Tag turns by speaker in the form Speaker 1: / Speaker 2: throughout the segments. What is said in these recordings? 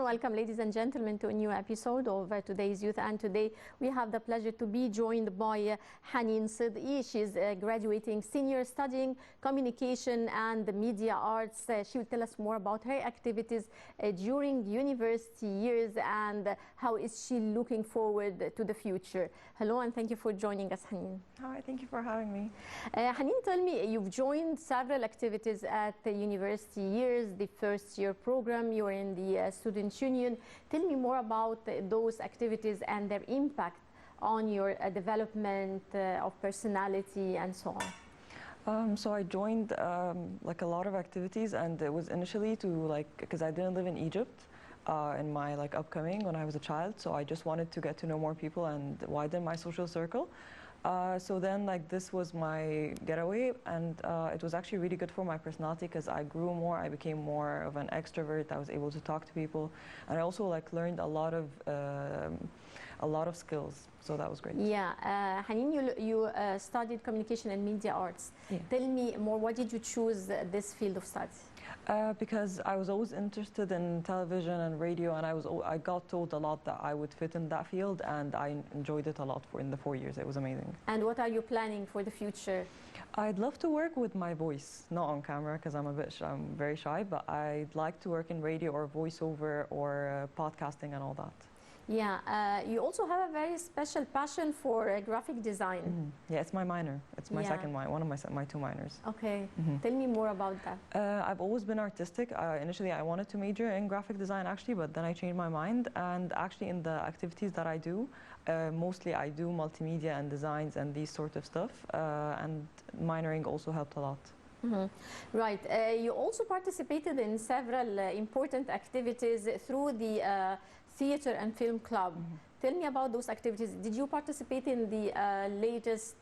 Speaker 1: welcome, ladies and gentlemen, to a new episode of today's Youth. And today we have the pleasure to be joined by Hanin. She's graduating senior studying communication and media arts. She will tell us more about her activities during university years and how is she looking forward to the future. Hello, and thank you for joining us, Hanin.
Speaker 2: Hi, thank you for having me.
Speaker 1: Hanin, tell me, you've joined several activities at the university years, the first year program, you're in the student union. Tell me more about those activities and their impact on your development of personality and so on.
Speaker 2: So I joined like a lot of activities, and it was initially to because I didn't live in Egypt in my upcoming when I was a child, so I just wanted to get to know more people and widen my social circle. So then this was my getaway, and it was actually really good for my personality because I grew more, I became more of an extrovert, I was able to talk to people, and I also learned a lot of skills, so that was great.
Speaker 1: Yeah, Hanin, you studied communication and media arts.
Speaker 2: Yeah.
Speaker 1: Tell me more, why did you choose this field of study?
Speaker 2: Because I was always interested in television and radio, and I got told a lot that I would fit in that field, and I enjoyed it a lot in the 4 years. It was amazing.
Speaker 1: And what are you planning for the future?
Speaker 2: I'd love to work with my voice, not on camera because I'm very shy, but I'd like to work in radio or voiceover or podcasting and all that.
Speaker 1: Yeah, you also have a very special passion for graphic design.
Speaker 2: Mm-hmm. Yeah, it's my minor. It's my second minor, one of my two minors.
Speaker 1: Okay,
Speaker 2: mm-hmm.
Speaker 1: Tell me more about that.
Speaker 2: I've always been artistic. Initially, I wanted to major in graphic design actually, but then I changed my mind. And actually, in the activities that I do, mostly I do multimedia and designs and these sort of stuff. And minoring also helped a lot.
Speaker 1: Mm-hmm. Right. You also participated in several important activities through the Theatre and Film Club. Mm-hmm. Tell me about those activities. Did you participate in the latest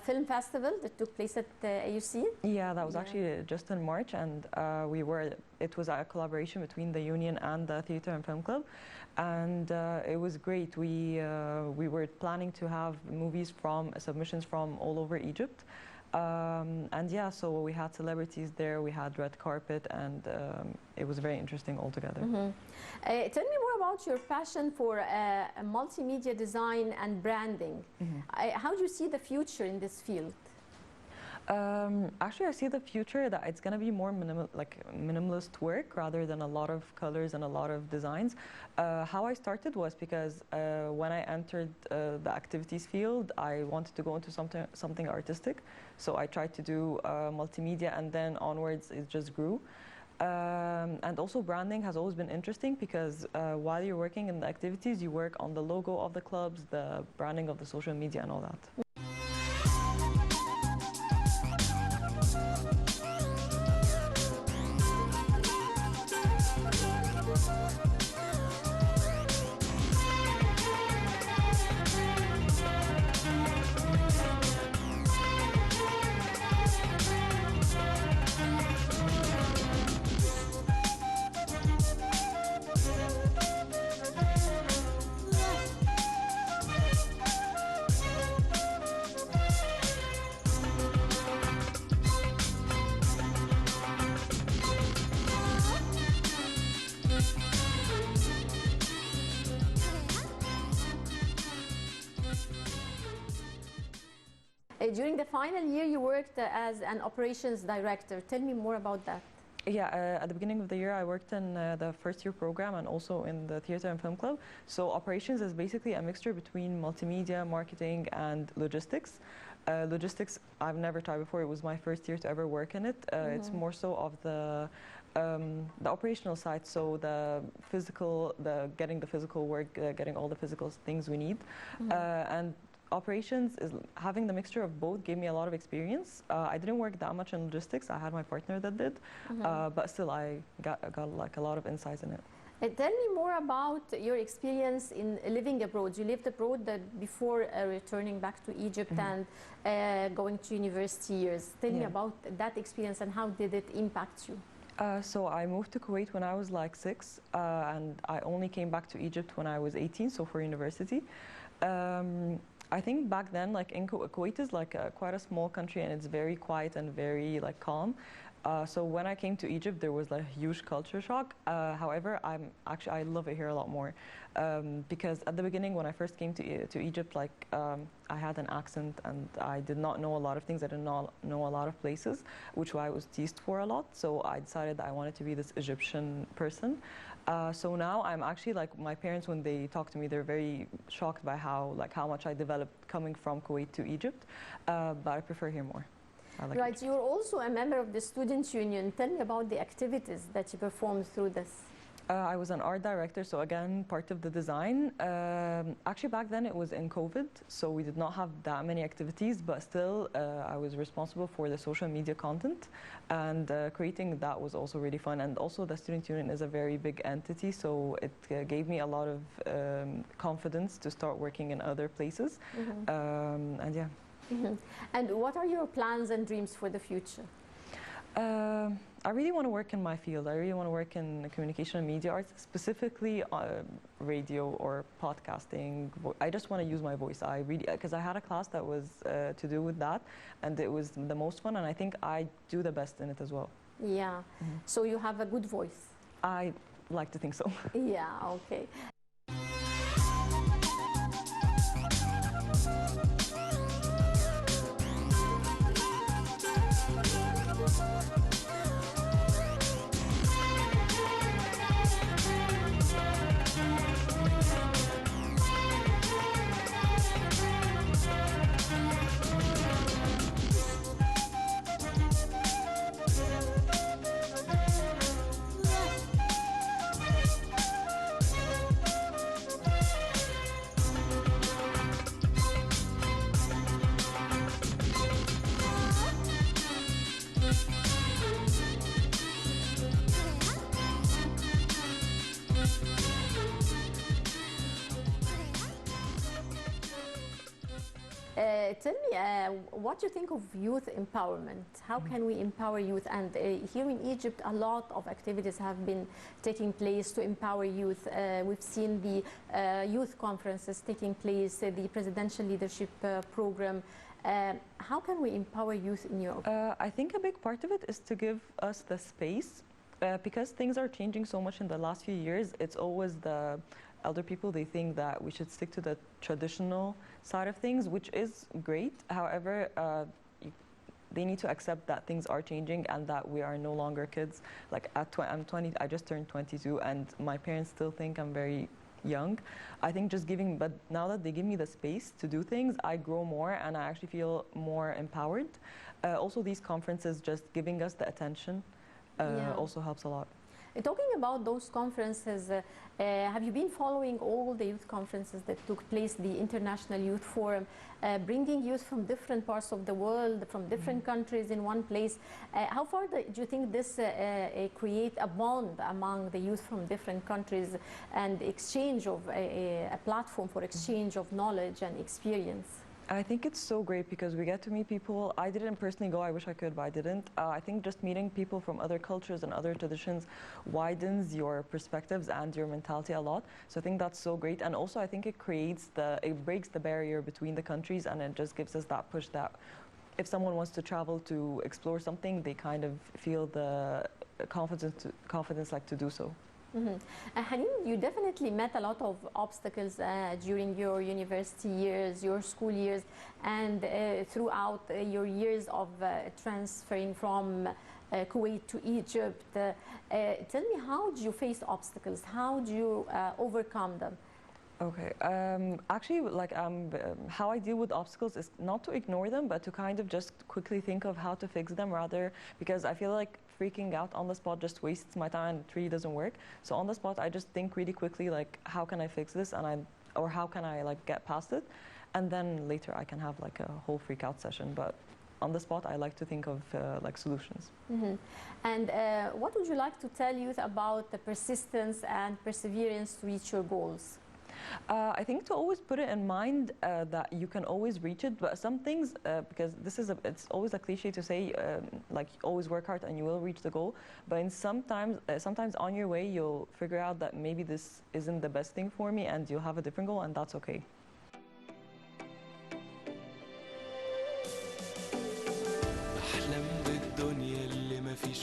Speaker 1: film festival that took place at AUC?
Speaker 2: Yeah, that was actually just in March, and it was a collaboration between the union and the Theatre and Film Club, and it was great. We were planning to have submissions from all over Egypt. And yeah, so we had celebrities there, we had red carpet, and it was very interesting altogether.
Speaker 1: Mm-hmm. Tell me more about your passion for multimedia design and branding. Mm-hmm. How do you see the future in this field?
Speaker 2: Actually, I see the future that it's going to be more minimalist work rather than a lot of colors and a lot of designs. How I started was because when I entered the activities field, I wanted to go into something artistic. So I tried to do multimedia, and then onwards it just grew. And also branding has always been interesting because while you're working in the activities, you work on the logo of the clubs, the branding of the social media and all that.
Speaker 1: During the final year, you worked as an operations director. Tell me more about that.
Speaker 2: Yeah, at the beginning of the year, I worked in the first year program and also in the Theatre and Film Club. So operations is basically a mixture between multimedia, marketing, and logistics. Logistics, I've never tried before. It was my first year to ever work in it. Mm-hmm. It's more so of the operational side, so getting the physical work, getting all the physical things we need, mm-hmm. And operations is having the mixture of both gave me a lot of experience. I didn't work that much in logistics. I had my partner that did, mm-hmm. But still I got a lot of insights in it.
Speaker 1: Tell me more about your experience in living abroad. You lived abroad before returning back to Egypt, mm-hmm. and going to university years. Tell me about that experience and how did it impact you?
Speaker 2: So I moved to Kuwait when I was 6, and I only came back to Egypt when I was 18, so for university. I think back then, Kuwait is quite a small country, and it's very quiet and very calm. So when I came to Egypt, there was a huge culture shock. However, I love it here a lot more because at the beginning, when I first came to Egypt, I had an accent and I did not know a lot of things. I did not know a lot of places, which I was teased for a lot. So I decided that I wanted to be this Egyptian person. So now I'm actually my parents, when they talk to me, they're very shocked by how much I developed coming from Kuwait to Egypt. But I prefer here more.
Speaker 1: Right, you're also a member of the Student Union. Tell me about the activities that you performed through this.
Speaker 2: I was an art director, so again, part of the design. Actually, back then it was in COVID, so we did not have that many activities, but still I was responsible for the social media content, and creating that was also really fun. And also the Student Union is a very big entity, so it gave me a lot of confidence to start working in other places. And yeah.
Speaker 1: And what are your plans and dreams for the future?
Speaker 2: I really want to work in my field. I really want to work in communication and media arts, specifically radio or podcasting. I just want to use my voice. Because I had a class that was to do with that, and it was the most fun, and I think I do the best in it as well.
Speaker 1: Yeah. So you have a good voice?
Speaker 2: I like to think so.
Speaker 1: Yeah, okay. Tell me, what do you think of youth empowerment? How can we empower youth? And here in Egypt, a lot of activities have been taking place to empower youth. We've seen the youth conferences taking place, the presidential leadership program. How can we empower youth in Europe?
Speaker 2: I think a big part of it is to give us the space, because things are changing so much in the last few years. It's always the elder people, they think that we should stick to the traditional side of things, which is great. However, they need to accept that things are changing and that we are no longer kids. I'm 20, I just turned 22, and my parents still think I'm very young. I think but now that they give me the space to do things, I grow more and I actually feel more empowered. Also, these conferences, just giving us the attention also helps a lot.
Speaker 1: Talking about those conferences, have you been following all the youth conferences that took place, the International Youth Forum, bringing youth from different parts of the world, from different countries in one place? How far do you think this create a bond among the youth from different countries and exchange of a platform for exchange of knowledge and experience?
Speaker 2: I think it's so great because we get to meet people. I didn't personally go, I wish I could, but I didn't. I think just meeting people from other cultures and other traditions widens your perspectives and your mentality a lot. So I think that's so great. And also I think it breaks the barrier between the countries, and it just gives us that push that if someone wants to travel to explore something, they kind of feel the confidence to do so.
Speaker 1: Hanin, you definitely met a lot of obstacles during your university years, your school years, and throughout your years of transferring from Kuwait to Egypt. Tell me, how did you face obstacles? How do you overcome them?
Speaker 2: Okay. Actually, how I deal with obstacles is not to ignore them, but to kind of just quickly think of how to fix them, rather, because I feel like freaking out on the spot just wastes my time and it really doesn't work. So on the spot, I just think really quickly, how can I fix this, or how can I get past it, and then later I can have a whole freak out session. But on the spot, I like to think of solutions.
Speaker 1: And what would you like to tell youth about the persistence and perseverance to reach your goals?
Speaker 2: I think to always put it in mind that you can always reach it, but some things, because it's always a cliche to say, always work hard and you will reach the goal. But sometimes on your way, you'll figure out that maybe this isn't the best thing for me, and you'll have a different goal, and that's okay.
Speaker 3: أحلم بالدنيا اللي ما فيش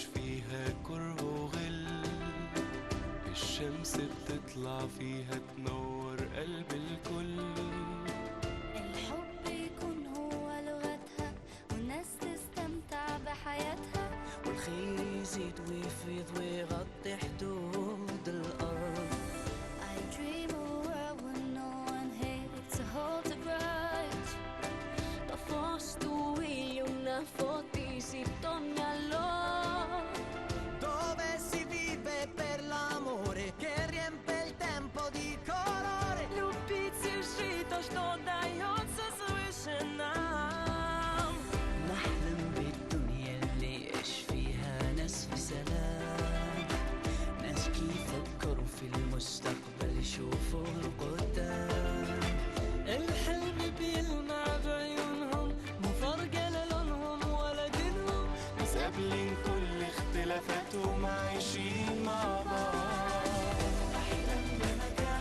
Speaker 3: i kolory
Speaker 4: Lubić i żyć, to dające słyszy nam.
Speaker 3: نحلم بالدنيا اللي يعيش فيها ناس في سلام ناس يفكروا في المستقبل يشوفوا القدام
Speaker 4: الحلم بيلمع بعيونهم مو فارقة لا لونهم ولا دينهم
Speaker 3: بس قابلين كل اختلافاتهم عايشين مع بعض أحلم بمكان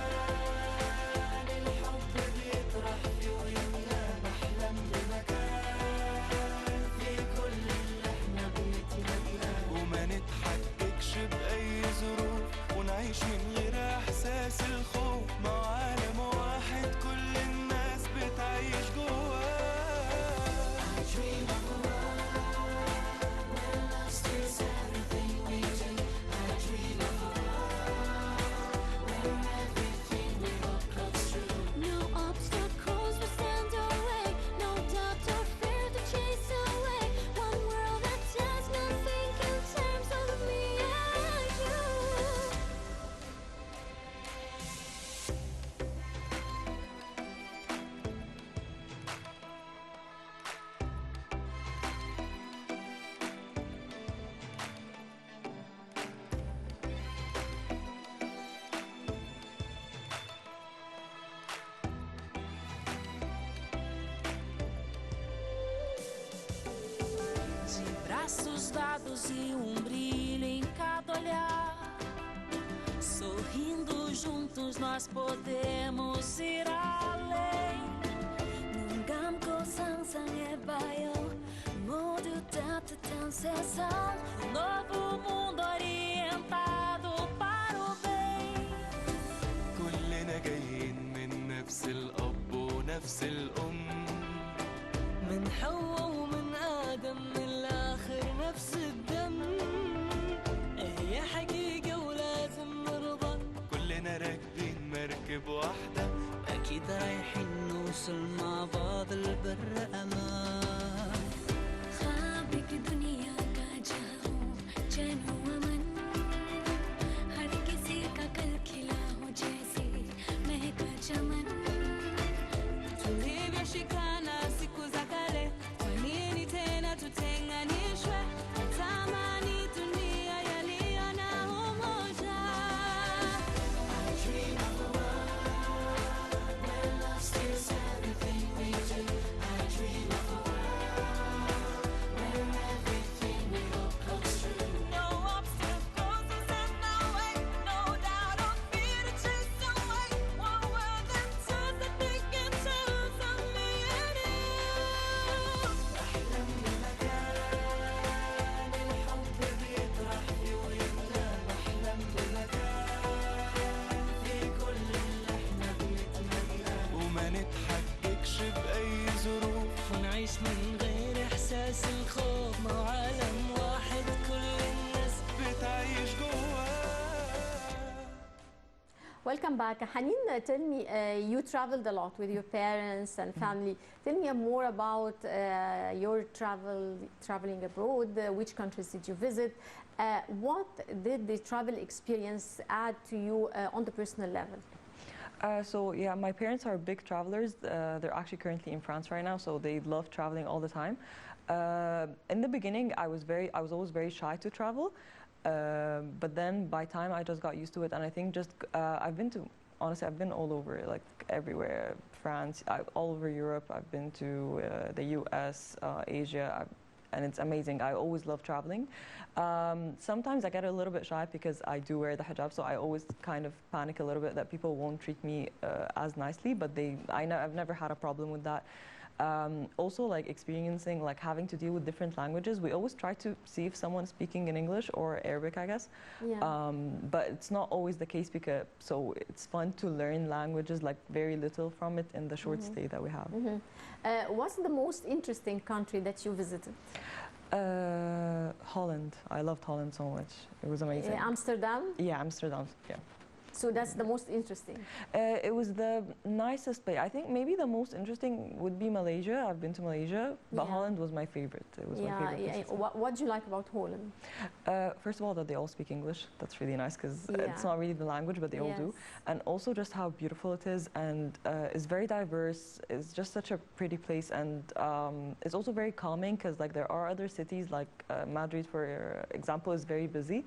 Speaker 3: الحب بيطرح فيه ويملى بحلم بمكان فيه كل اللي احنا بنتمناه وما نتحججش بأي ظروف ونعيش من غير إحساس الخوف مع عالم واحد كل الناس بتعيش جواه I dream of a world where love stays everything we do I dream of a world where everything we hope comes true
Speaker 4: No obstacles will stand our way, no doubt or fear to chase away. One world that does not think in terms of me and you. De braços dados e brilho em cada olhar. Sorrindo juntos nós podemos ir além. 눈 감고 상상해봐요. 모두 따뜻한 세상. Novo mundo orientado para o bem.
Speaker 3: كلنا جايين من نفس الأب ونفس الأم
Speaker 4: من حواء ومن آدم من الآخر نفس الدم. هي حقيقة ولازم نرضى.
Speaker 3: كلنا راكبين مركب واحدة أكيد رايحين نوصل مع بعض البر أمان
Speaker 4: ख्वाब की दुनिया का जाऊं चैन हो अमन हर किसी का कल खिला हो जैसे महका चमन tulivyoshikana siku za kale kwa nini tena tutenganishwe tamani dunia yaliyo na umoja
Speaker 3: I dream of a world where love stays everything we do I dream of a world where everything we hope comes true
Speaker 4: no obstacles will stand our way no doubt or fear to chase away one world that does the thing in terms of me and you
Speaker 3: بحلم بمكان الحب بيطرح فيه ويملى بحلم بمكان فيه كل اللي احنا بنتمناه وما نتحججش بأي ظروف
Speaker 4: ونعيش من غير إحساس الخوف مع عالم واحد كل الناس
Speaker 3: بتعيش جواه
Speaker 1: Welcome back. Hanin, tell me, you traveled a lot with your parents and family. Tell me more about your traveling abroad. Which countries did you visit? What did the travel experience add to you on the personal level?
Speaker 2: So yeah, my parents are big travelers. They're actually currently in France right now, so they love traveling all the time. In the beginning, I was always very shy to travel, but then by time I just got used to it, and I think just honestly, I've been all over, like everywhere. France, all over Europe. I've been to the U.S., Asia. And it's amazing. I always love traveling. Sometimes I get a little bit shy because I do wear the hijab, so I always kind of panic a little bit that people won't treat me as nicely, but I've never had a problem with that. Also, like experiencing, like having to deal with different languages, we always try to see if someone's speaking in English or Arabic, I guess.
Speaker 1: Yeah.
Speaker 2: But it's not always the case so it's fun to learn languages, like very little from it in the short stay that we have.
Speaker 1: What's the most interesting country that you visited?
Speaker 2: Holland. I loved Holland so much. It was amazing.
Speaker 1: Amsterdam?
Speaker 2: Yeah, Amsterdam. Yeah.
Speaker 1: So that's the most interesting.
Speaker 2: It was the nicest place. I think maybe the most interesting would be Malaysia. I've been to Malaysia, but
Speaker 1: Yeah.
Speaker 2: Holland was my favorite. It was my
Speaker 1: Yeah,
Speaker 2: favorite.
Speaker 1: yeah.
Speaker 2: place.
Speaker 1: What do you like about Holland?
Speaker 2: First of all, that they all speak English. That's really nice because
Speaker 1: Yeah.
Speaker 2: it's not really the language, but they all do.
Speaker 1: Yes.
Speaker 2: And also just how beautiful it is, and it's very diverse. It's just such a pretty place, and it's also very calming because like there are other cities like Madrid, for example, is very busy.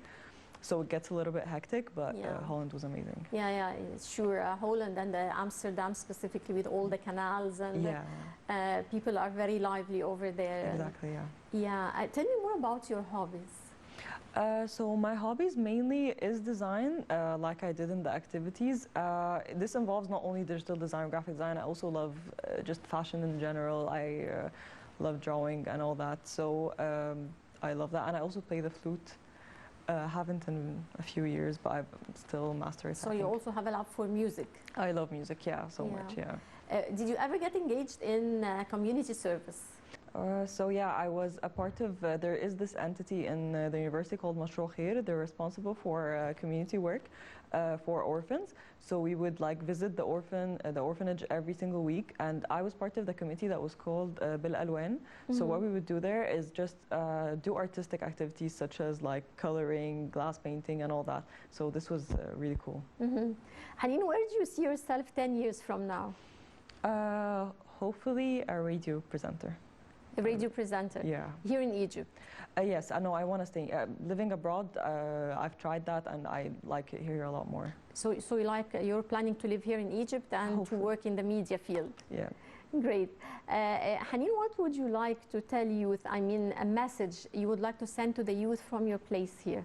Speaker 2: So it gets a little bit hectic, but
Speaker 1: Yeah.
Speaker 2: Holland was amazing.
Speaker 1: Yeah, yeah, sure. Holland and Amsterdam specifically with all the canals and
Speaker 2: Yeah,
Speaker 1: people are very lively over there.
Speaker 2: exactly, yeah.
Speaker 1: Yeah. Tell me more about your hobbies.
Speaker 2: So my hobbies mainly is design, like I did in the activities. This involves not only digital design, graphic design, I also love just fashion in general. I love drawing and all that, so I love that. And I also play the flute. Haven't in a few years, but I've still mastered it.
Speaker 1: So you also have a love for music.
Speaker 2: I love music, yeah, so
Speaker 1: Yeah.
Speaker 2: much, yeah.
Speaker 1: Did you ever get engaged in community service?
Speaker 2: So yeah, I was a part of, there is this entity in the university called Mashroor Khair. They're responsible for community work for orphans. So we would like visit the orphanage every single week, and I was part of the committee that was called Bil Alwan. So what we would do there is just do artistic activities such as like coloring, glass painting, and all that. So this was really cool.
Speaker 1: Hanin, where do you see yourself 10 years from now?
Speaker 2: Hopefully a radio presenter.
Speaker 1: A radio presenter
Speaker 2: Yeah.
Speaker 1: here in Egypt.
Speaker 2: Yes, I know. I want to stay. Living abroad, I've tried that, and I like it here a lot more.
Speaker 1: So you're planning to live here in Egypt and
Speaker 2: Hopefully.
Speaker 1: to work in the media field.
Speaker 2: Yeah.
Speaker 1: Great. Hanin, what would you like to tell youth? I mean, a message you would like to send to the youth from your place here?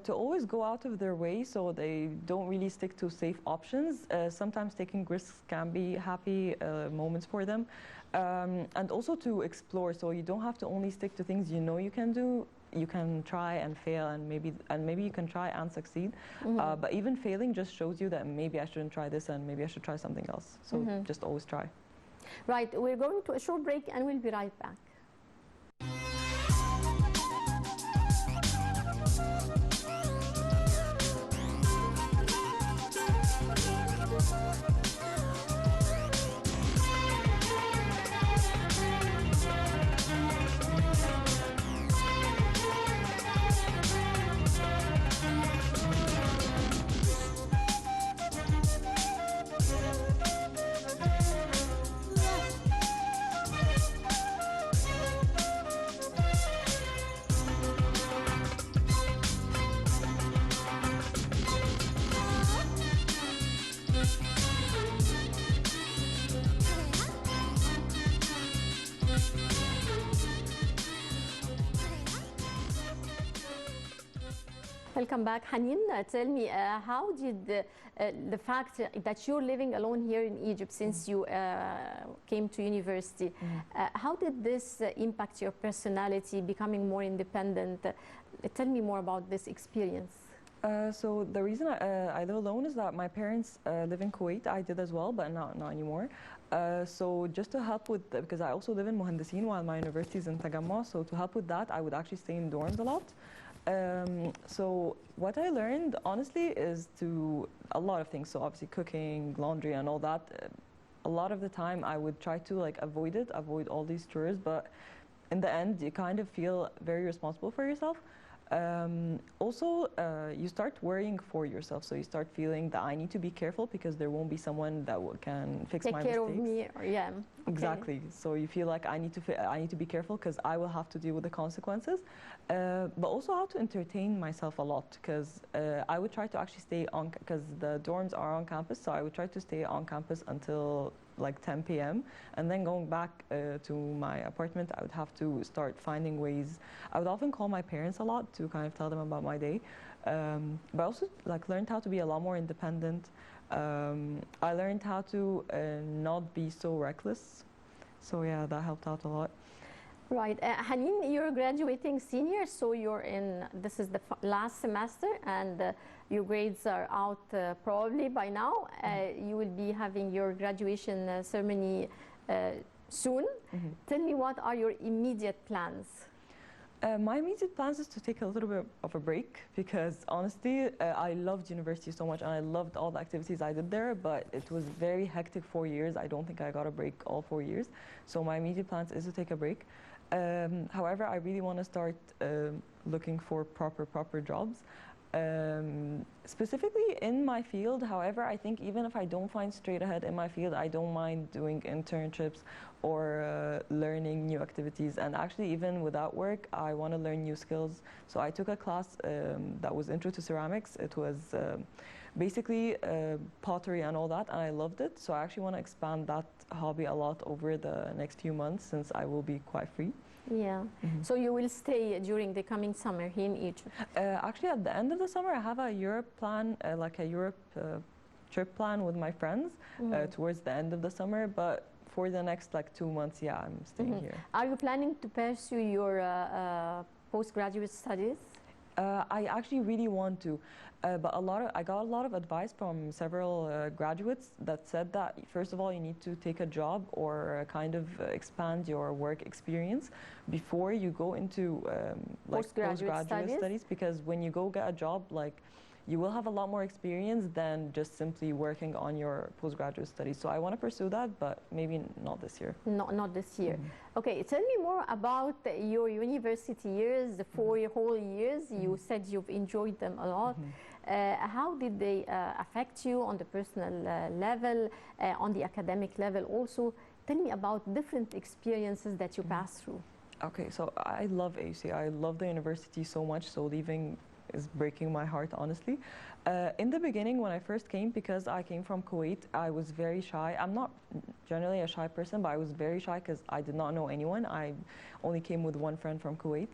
Speaker 2: To always go out of their way so they don't really stick to safe options. Sometimes taking risks can be happy moments for them. And also to explore, so you don't have to only stick to things you know you can do. You can try and fail, and maybe you can try and succeed. But even failing just shows you that maybe I shouldn't try this, and maybe I should try something else. So just always try.
Speaker 1: Right, we're going to a short break and we'll be right back. Welcome back, Hanin. Tell me, how did the fact that you're living alone here in Egypt since you came to university, how did this impact your personality, becoming more independent? Tell me more about this experience.
Speaker 2: So the reason I live alone is that my parents live in Kuwait. I did as well, but not anymore. So just to help with, because I also live in Mohandesin while my university is in Tagamma, so to help with that, I would actually stay in dorms a lot. So what I learned, honestly, is a lot of things. So obviously cooking, laundry, and all that. A lot of the time, I would try to like avoid all these chores. But in the end, you kind of feel very responsible for yourself. Also, you start worrying for yourself. So you start feeling that I need to be careful because there won't be someone that can fix my mistakes.
Speaker 1: Take care of me, or, yeah.
Speaker 2: Exactly. So you feel like I need to be careful because I will have to deal with the consequences. But also how to entertain myself a lot, because I would try to actually stay on, because the dorms are on campus. So I would try to stay on campus until like 10 p.m. and then going back to my apartment, I would have to start finding ways. I would often call my parents a lot to kind of tell them about my day. But I also like learned how to be a lot more independent. I learned how to not be so reckless. So yeah, that helped out a lot.
Speaker 1: Right. Hanin, you're graduating senior, so this is the last semester, and your grades are out probably by now. You will be having your graduation ceremony soon. Tell me, what are your immediate plans?
Speaker 2: My immediate plans is to take a little bit of a break because honestly, I loved university so much and I loved all the activities I did there, but it was very hectic 4 years. I don't think I got a break all 4 years. So my immediate plans is to take a break. However, I really want to start looking for proper jobs. Specifically in my field, however, I think even if I don't find straight ahead in my field, I don't mind doing internships or learning new activities. And actually, even without work, I want to learn new skills. So I took a class that was Intro to Ceramics. It was basically pottery and all that, and I loved it. So I actually want to expand that hobby a lot over the next few months since I will be quite free.
Speaker 1: Yeah. So you will stay during the coming summer here in Egypt?
Speaker 2: Actually, at the end of the summer, I have a Europe plan, like a Europe trip plan with my friends towards the end of the summer. But for the next like 2 months, yeah, I'm staying here.
Speaker 1: Are you planning to pursue your postgraduate studies?
Speaker 2: I actually really want to, but I got a lot of advice from several graduates that said that first of all you need to take a job or kind of expand your work experience before you go into like postgraduate studies, because when you go get a job, like you will have a lot more experience than just simply working on your postgraduate studies. So I want to pursue that, but maybe not this year.
Speaker 1: Not this year. Okay, tell me more about your university years, the 4 whole years. You said you've enjoyed them a lot. How did they affect you on the personal level, on the academic level also? Tell me about different experiences that you passed through.
Speaker 2: Okay, so I love AUC. I love the university so much, so leaving is breaking my heart, honestly. In the beginning, when I first came, because I came from Kuwait, I was very shy. I'm not generally a shy person, but I was very shy because I did not know anyone. I only came with one friend from Kuwait.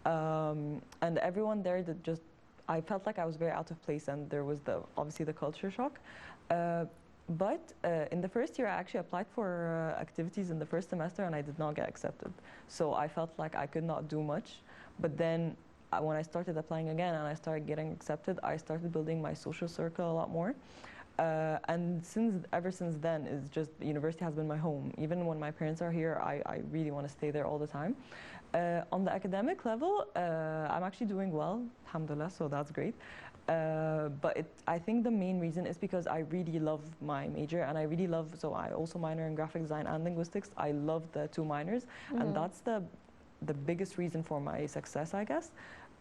Speaker 2: And everyone there that just, I felt like I was very out of place, and there was obviously the culture shock. But in the first year, I actually applied for activities in the first semester, and I did not get accepted. So I felt like I could not do much. But then when I started applying again and I started getting accepted, I started building my social circle a lot more. And ever since then, it's just university has been my home. Even when my parents are here, I really want to stay there all the time. On the academic level, I'm actually doing well, alhamdulillah, so that's great. But I think the main reason is because I really love my major, and I really love, so I also minor in graphic design and linguistics. I love the two minors, and that's the biggest reason for my success, I guess.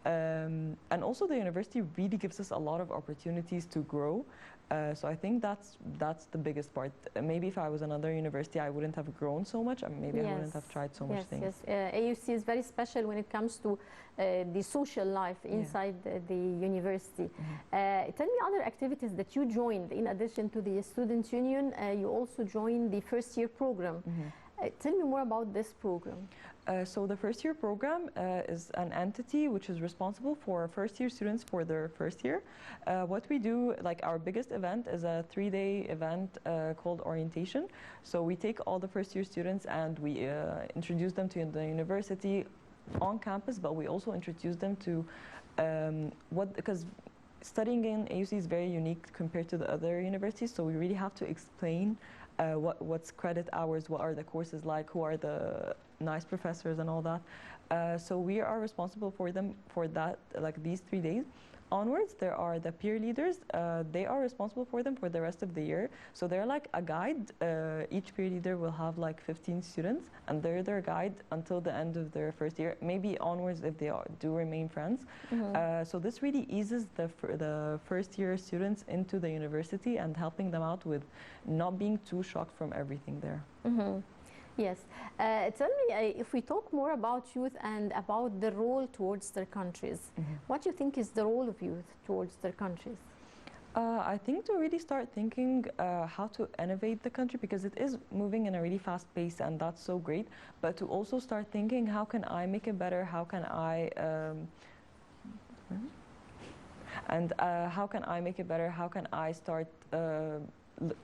Speaker 2: And also the university really gives us a lot of opportunities to grow. So I think that's the biggest part. Maybe if I was another university, I wouldn't have grown so much, and maybe I wouldn't have tried so much things.
Speaker 1: Yes, AUC is very special when it comes to the social life inside the university. Tell me other activities that you joined. In addition to the student union, you also joined the first year program. Tell me more about this program.
Speaker 2: So the first year program is an entity which is responsible for first year students for their first year. What we do, like our biggest event is a 3-day event called orientation. So we take all the first year students and we introduce them to the university on campus, but we also introduce them to because studying in AUC is very unique compared to the other universities. So we really have to explain what's credit hours, what are the courses like, who are the nice professors and all that. So we are responsible for them for that, like these 3 days. Onwards, there are the peer leaders. They are responsible for them for the rest of the year. So they're like a guide. Each peer leader will have like 15 students, and they're their guide until the end of their first year, maybe onwards if they do remain friends. So this really eases the first year students into the university and helping them out with not being too shocked from everything there.
Speaker 1: Yes. Tell me, if we talk more about youth and about the role towards their countries, what do you think is the role of youth towards their countries?
Speaker 2: I think to really start thinking how to innovate the country, because it is moving in a really fast pace, and that's so great. But to also start thinking, how can I make it better? How can I how can I make it better? How can I start?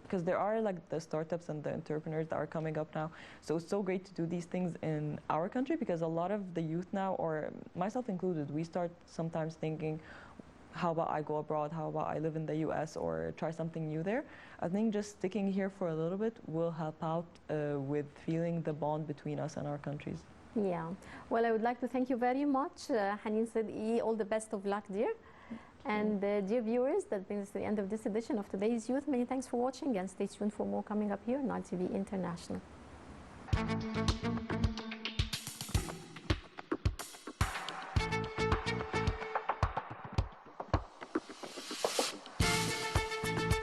Speaker 2: Because there are like the startups and the entrepreneurs that are coming up now. So it's so great to do these things in our country, because a lot of the youth now, or myself included, we start sometimes thinking, how about I go abroad? How about I live in the US or try something new there? I think just sticking here for a little bit will help out with feeling the bond between us and our countries.
Speaker 1: Yeah. Well, I would like to thank you very much, Hanin Sedky. All the best of luck, dear. And dear viewers, that brings us to the end of this edition of Today's Youth. Many thanks for watching, and stay tuned for more coming up here on RTV International.